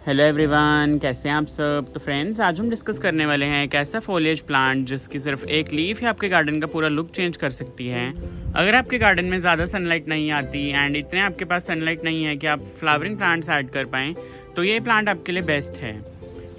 Hello everyone, कैसे हैं आप सब। तो फ्रेंड्स, आज हम डिस्कस करने वाले हैं एक ऐसा फोलिएज प्लांट जिसकी सिर्फ एक लीफ ही आपके गार्डन का पूरा लुक चेंज कर सकती है। अगर आपके गार्डन में ज़्यादा सनलाइट नहीं आती एंड इतने आपके पास सनलाइट नहीं है कि आप फ्लावरिंग प्लांट्स ऐड कर पाएँ, तो ये प्लांट आपके लिए बेस्ट है।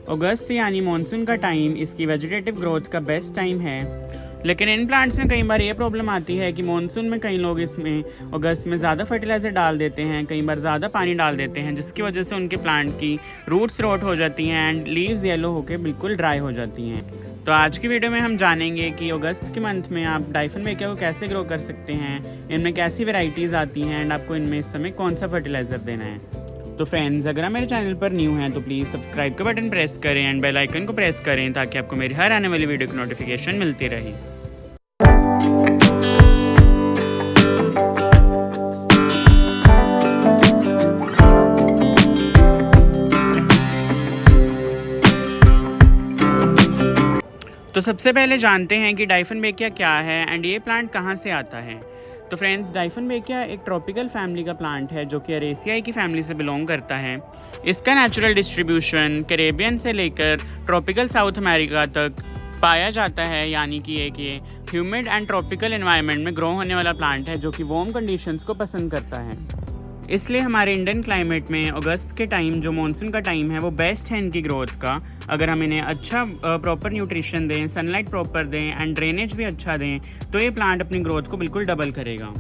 अगस्त यानी मानसून का टाइम इसकी वेजिटेटिव ग्रोथ का बेस्ट टाइम है। लेकिन इन प्लांट्स में कई बार ये प्रॉब्लम आती है कि मानसून में कई लोग इसमें अगस्त में ज़्यादा फर्टिलाइज़र डाल देते हैं, कई बार ज़्यादा पानी डाल देते हैं, जिसकी वजह से उनके प्लांट की रूट्स रॉट हो जाती हैं एंड लीव्स येलो होकर बिल्कुल ड्राई हो जाती हैं। तो आज की वीडियो में हम जानेंगे कि अगस्त के मंथ में आप डाइफनबेकिया को कैसे ग्रो कर सकते हैं, इनमें कैसी वेराइटीज़ आती हैं एंड आपको इनमें इस समय कौन सा फर्टिलाइज़र देना है। तो फ्रेंड्स, अगर आप मेरे चैनल पर न्यू हैं तो प्लीज़ सब्सक्राइब का बटन प्रेस करें एंड बेल आइकन को प्रेस करें ताकि आपको मेरी हर आने वाली वीडियो की नोटिफिकेशन मिलती रहे। तो सबसे पहले जानते हैं कि डाइफनबेकिया क्या है एंड ये प्लांट कहाँ से आता है। तो फ्रेंड्स, डाइफनबेकिया एक ट्रॉपिकल फैमिली का प्लांट है जो कि अरेसियाई की फैमिली से बिलोंग करता है। इसका नेचुरल डिस्ट्रीब्यूशन कैरेबियन से लेकर ट्रॉपिकल साउथ अमेरिका तक पाया जाता है, यानी कि ये ह्यूमिड एंड ट्रॉपिकल एनवायरनमेंट में ग्रो होने वाला प्लांट है जो कि वार्म कंडीशंस को पसंद करता है। इसलिए हमारे इंडियन क्लाइमेट में अगस्त के टाइम जो मानसून का टाइम है वो बेस्ट है इनकी ग्रोथ का। अगर हम इन्हें अच्छा प्रॉपर न्यूट्रिशन दें, सनलाइट प्रॉपर दें एंड ड्रेनेज भी अच्छा दें तो ये प्लांट अपनी ग्रोथ को बिल्कुल डबल करेगा।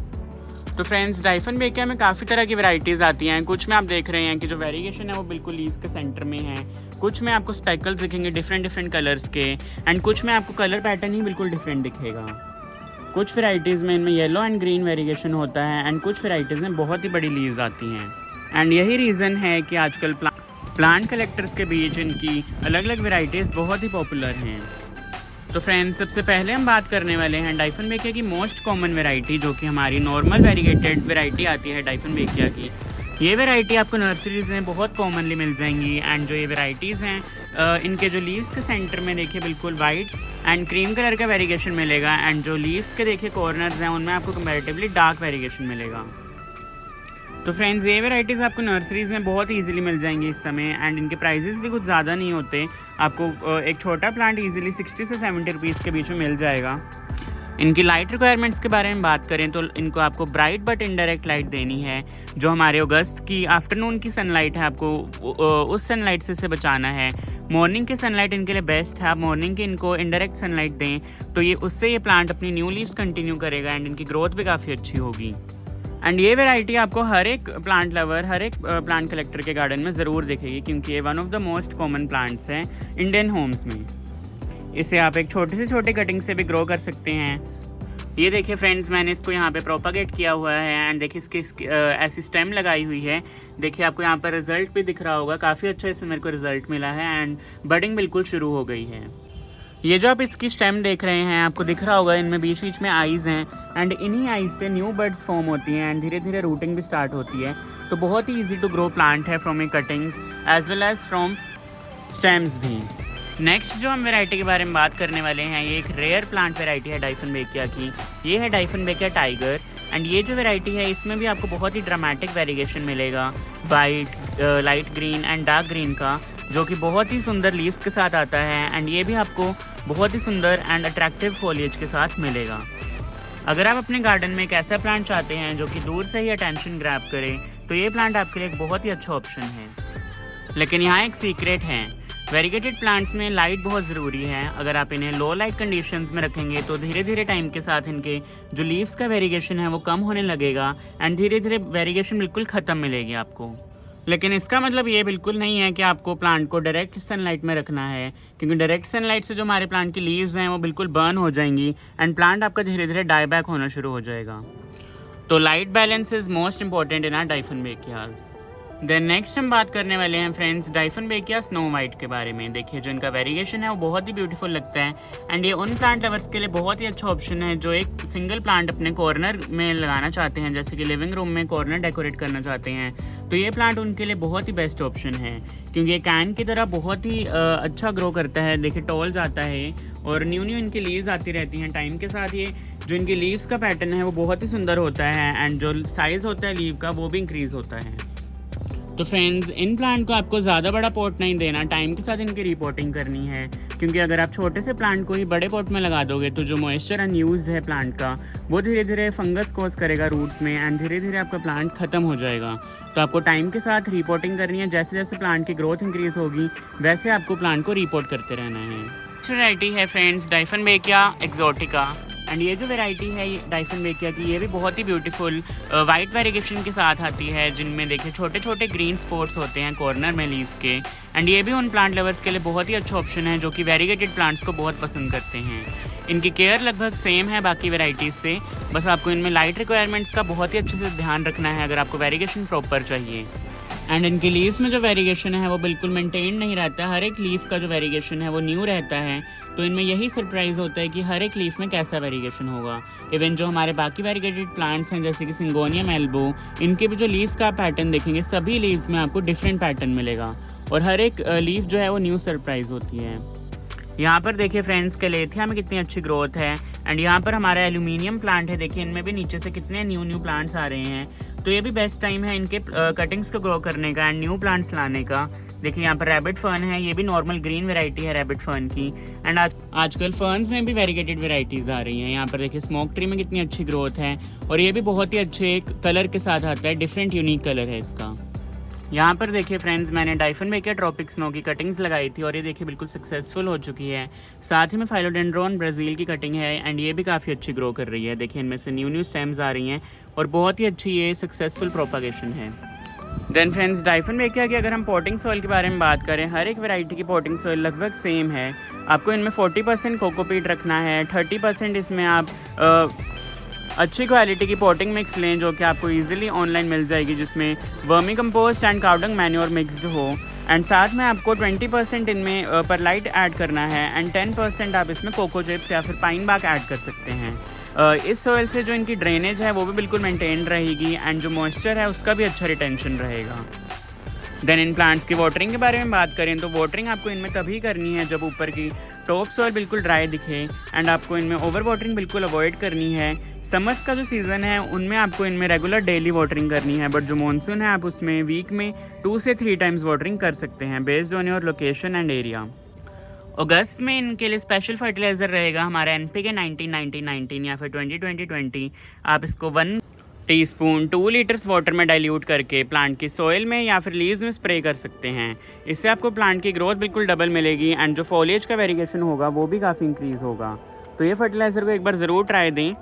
तो फ्रेंड्स, डाइफनबेकिया में काफ़ी तरह की वैरायटीज़ आती हैं। कुछ में आप देख रहे हैं कि जो वेरिएशन है वो बिल्कुल लीव्स के सेंटर में है, कुछ में आपको स्पेकल्स दिखेंगे डिफरेंट कलर्स के एंड कुछ में आपको कलर पैटर्न ही बिल्कुल डिफरेंट दिखेगा। कुछ वेराइटीज़ में इनमें येलो एंड ग्रीन वेरिएशन होता है एंड कुछ वेराइटीज़ में बहुत ही बड़ी लीव्स आती हैं। एंड यही रीज़न है कि आजकल प्लांट कलेक्टर्स के बीच इनकी अलग अलग वेराइटीज़ बहुत ही पॉपुलर हैं। तो फ्रेंड्स, सबसे पहले हम बात करने वाले हैं डाइफनबेकिया की मोस्ट कॉमन वेराइटी, जो कि हमारी नॉर्मल वेरीगेटेड वेराइटी आती है डाइफनबेकिया की। ये वेराइटी आपको नर्सरीज में बहुत कॉमनली मिल जाएंगी एंड जो ये वेराइटीज़ हैं इनके जो लीव्स के सेंटर में देखिए बिल्कुल वाइट एंड क्रीम कलर का वेरिएशन मिलेगा एंड जो लीव्स के देखिए कॉर्नर्स हैं उनमें आपको कंपैरेटिवली डार्क वेरिएशन मिलेगा। तो फ्रेंड्स, ये वेराइटीज़ आपको नर्सरीज़ में बहुत ईजिली मिल जाएंगी इस समय एंड इनके प्राइजेस भी कुछ ज़्यादा नहीं होते। आपको एक छोटा प्लांट ईजिली 60 से 70 रुपीज़ के बीच में मिल जाएगा। इनकी लाइट रिक्वायरमेंट्स के बारे में बात करें तो इनको आपको ब्राइट बट इनडायरेक्ट लाइट देनी है। जो हमारे अगस्त की आफ्टरनून की सनलाइट है आपको उस सनलाइट से बचाना है। मॉर्निंग की सनलाइट इनके लिए बेस्ट है। आप मॉर्निंग की इनको इनडायरेक्ट सनलाइट दें तो ये प्लांट अपनी न्यू लीव्स कंटिन्यू करेगा एंड इनकी ग्रोथ भी काफ़ी अच्छी होगी। एंड ये वैरायटी आपको हर एक प्लांट लवर, हर एक प्लांट कलेक्टर के गार्डन में ज़रूर दिखेगी क्योंकि ये one of the most common plants हैं इंडियन होम्स में। इसे आप एक छोटे से छोटे कटिंग से भी ग्रो कर सकते हैं। ये देखिए फ्रेंड्स, मैंने इसको यहाँ पे प्रोपागेट किया हुआ है एंड देखिए इसकी ऐसी स्टेम लगाई हुई है। देखिए आपको यहाँ पर रिजल्ट भी दिख रहा होगा, काफ़ी अच्छा इससे मेरे को रिजल्ट मिला है एंड बडिंग बिल्कुल शुरू हो गई है। ये जो आप इसकी स्टेम देख रहे हैं आपको दिख रहा होगा, इनमें बीच बीच में आइज़ हैं एंड इन्हीं आइज़ से न्यू बर्ड्स फॉर्म होती हैं एंड धीरे धीरे रूटिंग भी स्टार्ट होती है। तो बहुत ही ईजी टू ग्रो प्लांट है from a cuttings as well as from stems भी। नेक्स्ट जो हम वेराइटी के बारे में बात करने वाले हैं, ये एक रेयर प्लांट वेराइटी है डाइफनबेकिया की। ये है डाइफनबेकिया टाइगर एंड ये जो वेराइटी है इसमें भी आपको बहुत ही ड्रामेटिक वेरिएशन मिलेगा, white, light green and dark green का, जो कि बहुत ही सुंदर लीव्स के साथ आता है एंड ये भी आपको बहुत ही सुंदर एंड अट्रैक्टिव फॉलिएज के साथ मिलेगा। अगर आप अपने गार्डन में एक ऐसा प्लांट चाहते हैं जो कि दूर से ही अटेंशन ग्रैब करे तो ये प्लांट आपके लिए एक बहुत ही अच्छा ऑप्शन है। लेकिन यहाँ एक सीक्रेट है, वेरीगेटेड प्लांट्स में लाइट बहुत ज़रूरी है। अगर आप इन्हें लो लाइट कंडीशंस में रखेंगे तो धीरे धीरे टाइम के साथ इनके जो लीव्स का वेरिएशन है वो कम होने लगेगा एंड धीरे धीरे वेरिएशन बिल्कुल ख़त्म मिलेगी आपको। लेकिन इसका मतलब ये बिल्कुल नहीं है कि आपको प्लांट को डायरेक्ट सनलाइट में रखना है, क्योंकि डायरेक्ट सनलाइट से जो हमारे प्लांट की लीव्स हैं वो बिल्कुल बर्न हो जाएंगी एंड प्लांट आपका धीरे धीरे डाई बैक होना शुरू हो जाएगा। तो light balance is most important in our dieffenbachias. Then next हम बात करने वाले हैं फ्रेंड्स डाइफनबेकिया स्नो वाइट के बारे में। देखिए जो इनका वेरिएशन है वो बहुत ही ब्यूटीफुल लगता है एंड ये उन प्लांट लवर्स के लिए बहुत ही अच्छा ऑप्शन है जो एक सिंगल प्लांट अपने कॉर्नर में लगाना चाहते हैं, जैसे कि लिविंग रूम में कॉर्नर डेकोरेट करना चाहते हैं तो ये प्लांट उनके लिए बहुत ही बेस्ट ऑप्शन है क्योंकि ये कैन की तरह बहुत ही अच्छा ग्रो करता है। देखिए टॉल जाता है और न्यू इनकी लीव्स आती रहती हैं टाइम के साथ। ये जो इनकी लीव्स का पैटर्न है वो बहुत ही सुंदर होता है एंड जो साइज़ होता है लीव का वो भी इंक्रीज़ होता है। तो फ्रेंड्स, इन प्लांट को आपको ज़्यादा बड़ा पॉट नहीं देना, टाइम के साथ इनकी रिपोर्टिंग करनी है, क्योंकि अगर आप छोटे से प्लांट को ही बड़े पॉट में लगा दोगे तो जो मॉइस्चर अनयूज्ड है प्लांट का वो धीरे धीरे फंगस कॉज करेगा रूट्स में एंड धीरे धीरे आपका प्लांट ख़त्म हो जाएगा। तो आपको टाइम के साथ रिपोर्टिंग करनी है, जैसे जैसे प्लांट की ग्रोथ इंक्रीज़ होगी वैसे आपको प्लांट को रिपोर्ट करते रहना है। नेक्स्ट वैरायटी है फ्रेंड्स डाइफनबेकिया एक्सोटिका, एंड ये जो वैरायटी है डाइफनबेकिया की, ये भी बहुत ही ब्यूटीफुल वाइट वेरिएशन के साथ आती है, जिनमें देखिए छोटे छोटे ग्रीन स्पॉट्स होते हैं कॉर्नर में लीव्स के। एंड ये भी उन प्लांट लवर्स के लिए बहुत ही अच्छा ऑप्शन है जो कि वेरीगेटेड प्लांट्स को बहुत पसंद करते हैं। इनकी केयर लगभग सेम है बाकी वेराइटीज़ से, बस आपको इनमें लाइट रिक्वायरमेंट्स का बहुत ही अच्छे से ध्यान रखना है अगर आपको वेरीगेशन प्रॉपर चाहिए। एंड इनकी लीव्स में जो वेरीगेशन है वो बिल्कुल मेंटेन नहीं रहता, हर एक लीफ का जो वेरीगेशन है वो न्यू रहता है। तो इनमें यही सरप्राइज़ होता है कि हर एक लीफ में कैसा वेरीगेशन होगा। इवन जो हमारे बाकी वेरीगेटेड प्लांट्स हैं जैसे कि सिंगोनियम एल्बो, इनके भी जो लीव्स का पैटर्न देखेंगे सभी लीव्स में आपको डिफरेंट पैटर्न मिलेगा और हर एक लीफ जो है वो न्यू सरप्राइज़ होती है। यहाँ पर देखिए फ्रेंड्स कैलेथिया में कितनी अच्छी ग्रोथ है, एंड यहाँ पर हमारा एल्यूमिनियम प्लांट है, देखिए इनमें भी नीचे से कितने न्यू प्लांट्स आ रहे हैं। तो ये भी बेस्ट टाइम है इनके कटिंग्स को ग्रो करने का एंड न्यू प्लांट्स लाने का। देखिए यहाँ पर रैबिट फर्न है, ये भी नॉर्मल ग्रीन वैरायटी है रैबिट फर्न की। एंड आजकल फर्न्स में भी वेरीगेटेड वैरायटीज़ आ रही हैं। यहाँ पर देखिए स्मोक ट्री में कितनी अच्छी ग्रोथ है और ये भी बहुत ही अच्छे एक कलर के साथ आता है, डिफरेंट यूनिक कलर है इसका। यहाँ पर देखिए फ्रेंड्स, मैंने डाइफनबेकिया ट्रॉपिक स्नो की कटिंग्स लगाई थी और ये देखिए बिल्कुल सक्सेसफुल हो चुकी है। साथ ही में फाइलोडेंड्रोन ब्राज़ील की कटिंग है एंड ये भी काफ़ी अच्छी ग्रो कर रही है। देखिए इनमें से न्यू स्टेम्स आ रही हैं और बहुत ही अच्छी ये सक्सेसफुल प्रोपागेशन है। देन फ्रेंड्स, डाइफनबेकिया की अगर हम पॉटिंग सॉइल के बारे में बात करें, हर एक वैरायटी की पॉटिंग सॉइल लगभग सेम है। आपको इनमें 40% कोकोपीट रखना है, 30% इसमें आप अच्छी क्वालिटी की पॉटिंग मिक्स लें जो कि आपको इजीली ऑनलाइन मिल जाएगी, जिसमें vermi compost and cow dung manure mixed हो। एंड साथ में आपको 20% इनमें परलाइट ऐड करना है एंड 10% आप इसमें कोको चिप्स या फिर पाइन बार्क ऐड कर सकते हैं। इस सॉइल से जो इनकी ड्रेनेज है वो भी बिल्कुल मेंटेन रहेगी एंड जो मॉइस्चर है उसका भी अच्छा रिटेंशन रहेगा। देन इन प्लांट्स की वाटरिंग के बारे में बात करें तो वाटरिंग आपको इनमें तभी करनी है जब ऊपर की टॉप सॉइल बिल्कुल ड्राई दिखे एंड आपको इनमें ओवर वाटरिंग बिल्कुल अवॉइड करनी है। समर्स का जो सीज़न है उनमें आपको इनमें रेगुलर डेली वाटरिंग करनी है, बट जो मानसून है आप उसमें वीक में 2 से 3 टाइम्स वाटरिंग कर सकते हैं based on your location and area. अगस्त में इनके लिए स्पेशल फर्टिलाइज़र रहेगा हमारा NPK 19-90-19 या फिर 20-20-20। आप इसको 1 टीस्पून 2 लीटर्स वाटर में डाइल्यूट करके प्लांट की सॉइल में या फिर लीव्स में स्प्रे कर सकते हैं। इससे आपको प्लांट की ग्रोथ बिल्कुल डबल मिलेगी एंड जो फॉलिएज का वेरिएशन होगा वो भी काफ़ी इंक्रीज़ होगा। तो ये फर्टिलाइज़र को एक बार ज़रूर ट्राई दें।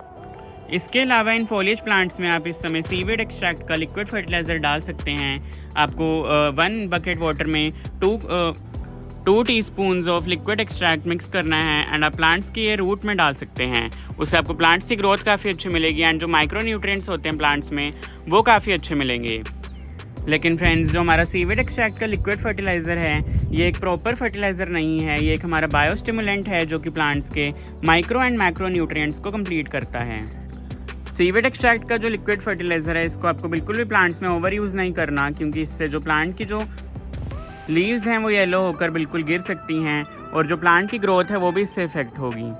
इसके अलावा इन फॉलिएज प्लांट्स में आप इस समय सीवेड एक्सट्रैक्ट का लिक्विड फर्टिलाइज़र डाल सकते हैं। आपको 1 बकेट वाटर में 2 teaspoons of liquid extract mix करना है एंड आप प्लांट्स की ये रूट में डाल सकते हैं। उससे आपको प्लांट्स की ग्रोथ काफ़ी अच्छी मिलेगी एंड जो माइक्रो न्यूट्रिएंट्स होते हैं प्लांट्स में वो काफ़ी अच्छे मिलेंगे। लेकिन फ्रेंड्स, जो हमारा सीवेड एक्सट्रैक्ट का लिक्विड फर्टिलाइज़र है ये एक प्रॉपर फर्टिलाइज़र नहीं है, ये एक हमारा बायोस्टिमुलेंट है जो कि प्लांट्स के माइक्रो एंड मैक्रो न्यूट्रिएंट्स को कंप्लीट करता है। सीवेड एक्सट्रैक्ट का जो लिक्विड फर्टिलाइज़र है इसको आपको बिल्कुल भी प्लांट्स में ओवर यूज़ नहीं करना, क्योंकि इससे जो प्लांट की जो लीव्स हैं वो येलो होकर बिल्कुल गिर सकती हैं और जो प्लांट की ग्रोथ है वो भी इससे इफेक्ट होगी।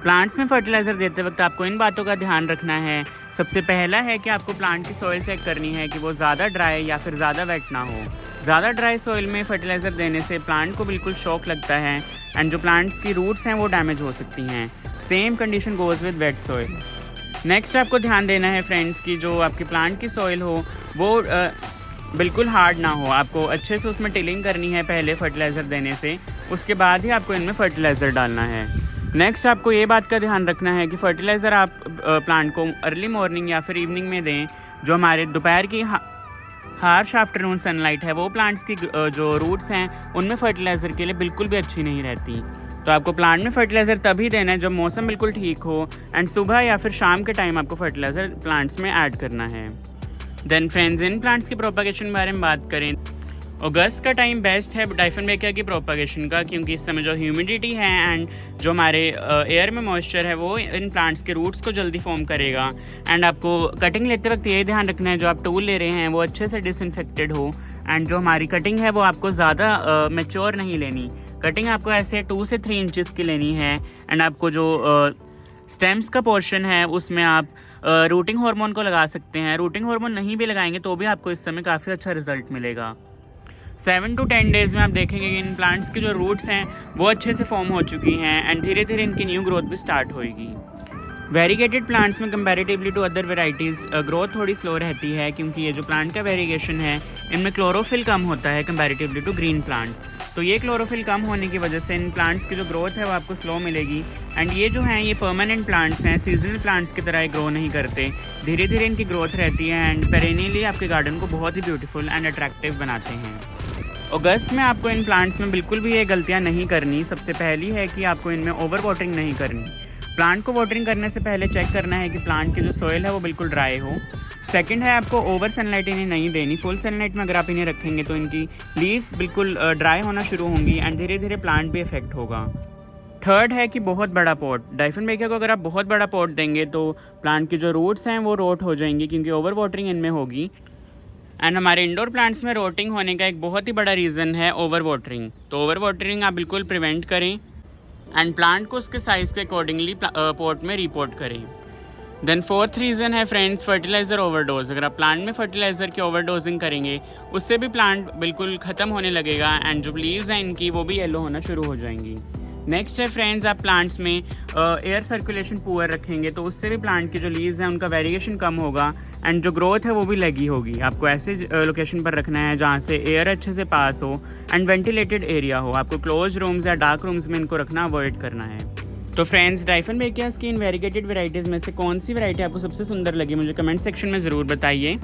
प्लांट्स में फर्टिलाइज़र देते वक्त आपको इन बातों का ध्यान रखना है। सबसे पहला है कि आपको प्लांट की सॉइल चेक करनी है कि वो ज़्यादा ड्राई या फिर ज़्यादा वेट ना हो। ज़्यादा ड्राई सॉइल में फर्टिलाइज़र देने से प्लांट को बिल्कुल शॉक लगता है एंड जो प्लांट्स की रूट्स हैं वो डैमेज हो सकती हैं। Same condition goes with weight soil. Next आपको ध्यान देना है फ्रेंड्स कि जो आपकी प्लांट की सॉइल हो वो बिल्कुल हार्ड ना हो। आपको अच्छे से उसमें टिलिंग करनी है पहले फर्टिलाइज़र देने से, उसके बाद ही आपको इनमें फर्टिलाइज़र डालना है। नेक्स्ट आपको ये बात का ध्यान रखना है कि फर्टिलाइज़र आप प्लांट को अर्ली मॉर्निंग या फिर इवनिंग में दें। जो हमारे दोपहर की हार्श आफ्टरनून सनलाइट है वो प्लांट्स की जो रूट्स हैं उनमें फर्टिलाइज़र के लिए बिल्कुल भी अच्छी नहीं रहती। तो आपको प्लांट में फर्टिलाइज़र तभी देना है जब मौसम बिल्कुल ठीक हो एंड सुबह या फिर शाम के टाइम आपको फर्टिलाइज़र प्लांट्स में ऐड करना है। देन फ्रेंड्स, इन प्लांट्स की प्रोपागेशन के बारे में बात करें, अगस्त का टाइम बेस्ट है डाइफनबेकिया की प्रोपागेशन का, क्योंकि इस समय जो ह्यूमिडिटी है एंड जो हमारे एयर में मॉइस्चर है वो इन प्लांट्स के रूट्स को जल्दी फॉर्म करेगा। एंड आपको कटिंग लेते वक्त ये ध्यान रखना है जो आप टूल ले रहे हैं वो अच्छे से डिसइंफेक्टेड हो एंड जो हमारी कटिंग है वो आपको ज़्यादा मैच्योर नहीं लेनी। कटिंग आपको ऐसे 2 से 3 इंचज़ की लेनी है एंड आपको जो स्टेम्स का पोर्शन है उसमें आप रूटिंग हार्मोन को लगा सकते हैं। रूटिंग हार्मोन नहीं भी लगाएंगे तो भी आपको इस समय काफ़ी अच्छा रिजल्ट मिलेगा। 7 to 10 डेज़ में आप देखेंगे कि इन प्लांट्स की जो रूट्स हैं वो अच्छे से फॉर्म हो चुकी हैं एंड धीरे धीरे इनकी न्यू ग्रोथ भी स्टार्ट होएगी। वेरीगेटेड प्लांट्स में comparatively to other varieties growth थोड़ी स्लो रहती है, क्योंकि ये जो प्लांट का वेरिएशन है इनमें क्लोरोफिल कम होता है कंपैरेटिवली टू ग्रीन प्लांट्स। तो ये क्लोरोफिल कम होने की वजह से इन प्लांट्स की जो ग्रोथ है वो आपको स्लो मिलेगी। एंड ये जो हैं ये परमानेंट प्लांट्स हैं, सीजनल प्लांट्स की तरह ग्रो नहीं करते, धीरे धीरे इनकी ग्रोथ रहती है एंड पेरेनियली आपके गार्डन को बहुत ही ब्यूटीफुल एंड अट्रैक्टिव बनाते हैं। अगस्त में आपको इन प्लांट्स में बिल्कुल भी ये गलतियाँ नहीं करनी। सबसे पहली है कि आपको इनमें ओवर वाटरिंग नहीं करनी। प्लांट को वाटरिंग करने से पहले चेक करना है कि प्लांट की जो सोइल है वो बिल्कुल ड्राई हो। सेकंड है आपको ओवर सनलाइट इन्हें नहीं देनी। फुल सनलाइट में अगर आप इन्हें रखेंगे तो इनकी लीव्स बिल्कुल ड्राई होना शुरू होंगी एंड धीरे धीरे प्लांट भी इफेक्ट होगा। थर्ड है कि बहुत बड़ा पॉट। डाइफेनबेकिया को अगर आप बहुत बड़ा पॉट देंगे तो प्लांट की जो रूट्स हैं वो रोट हो जाएंगी, क्योंकि ओवर वाटरिंग इनमें होगी। एंड हमारे इंडोर प्लांट्स में रोटिंग होने का एक बहुत ही बड़ा रीज़न है ओवर वाटरिंग। तो ओवर वाटरिंग आप बिल्कुल प्रिवेंट करें एंड प्लांट को उसके साइज़ के अकॉर्डिंगली पॉट में रिपोर्ट करें। देन फोर्थ रीज़न है फ्रेंड्स फर्टिलाइज़र ओवरडोज। अगर आप प्लांट में फर्टिलाइज़र की ओवरडोजिंग करेंगे उससे भी प्लांट बिल्कुल ख़त्म होने लगेगा एंड जो लीव्स हैं इनकी वो भी येलो होना शुरू हो जाएंगी। नेक्स्ट है फ्रेंड्स, आप प्लांट्स में एयर सर्कुलेशन पुअर रखेंगे तो उससे भी प्लांट की जो लीव्स हैं उनका वेरिएशन कम होगा एंड जो ग्रोथ है वो भी लगी होगी। आपको ऐसे लोकेशन पर रखना है जहाँ से एयर अच्छे से पास हो एंड वेंटिलेटेड एरिया हो। आपको क्लोज रूम्स या डार्क रूम्स में इनको रखना अवॉइड करना है। तो फ्रेंड्स, डाइफेनबेकियास की इन वेरीगेटेड वेराइटीज़ में से कौन सी वैरायटी आपको सबसे सुंदर लगी मुझे कमेंट सेक्शन में ज़रूर बताइए।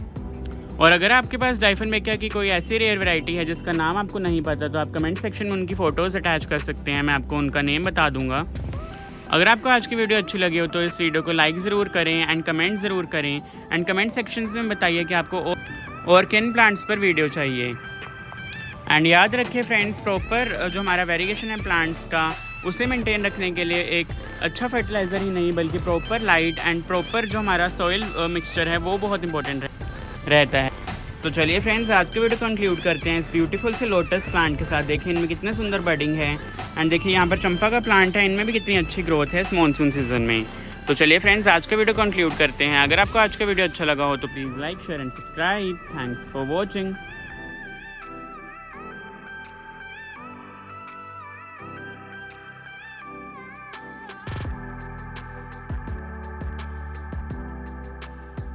और अगर आपके पास डाइफेनबेकिया की कोई ऐसी रेयर वैरायटी है जिसका नाम आपको नहीं पता तो आप कमेंट सेक्शन में उनकी फ़ोटोज़ अटैच कर सकते हैं, मैं आपको उनका नेम बता दूंगा। अगर आपको आज की वीडियो अच्छी लगी हो तो इस वीडियो को लाइक ज़रूर करें एंड कमेंट ज़रूर करें एंड कमेंट सेक्शन में बताइए कि आपको और किन प्लांट्स पर वीडियो चाहिए। एंड याद रखिए फ्रेंड्स, प्रॉपर जो हमारा वेरिएशन है प्लांट्स का उसे मेंटेन रखने के लिए एक अच्छा फर्टिलाइज़र ही नहीं बल्कि प्रॉपर लाइट एंड प्रॉपर जो हमारा सॉइल मिक्सचर है वो बहुत इंपॉर्टेंट रहता है। तो चलिए फ्रेंड्स, आज की वीडियो कंक्लूड करते हैं इस ब्यूटीफुल से लोटस प्लांट के साथ। देखिए इनमें कितने सुंदर बडिंग है एंड देखिए यहाँ पर चंपा का प्लांट है, इनमें भी कितनी अच्छी ग्रोथ है इस मानसून सीजन में। तो चलिए फ्रेंड्स, आज का वीडियो कंक्लूड करते हैं। अगर आपको आज का वीडियो अच्छा लगा हो तो please like share and subscribe. Thanks for watching.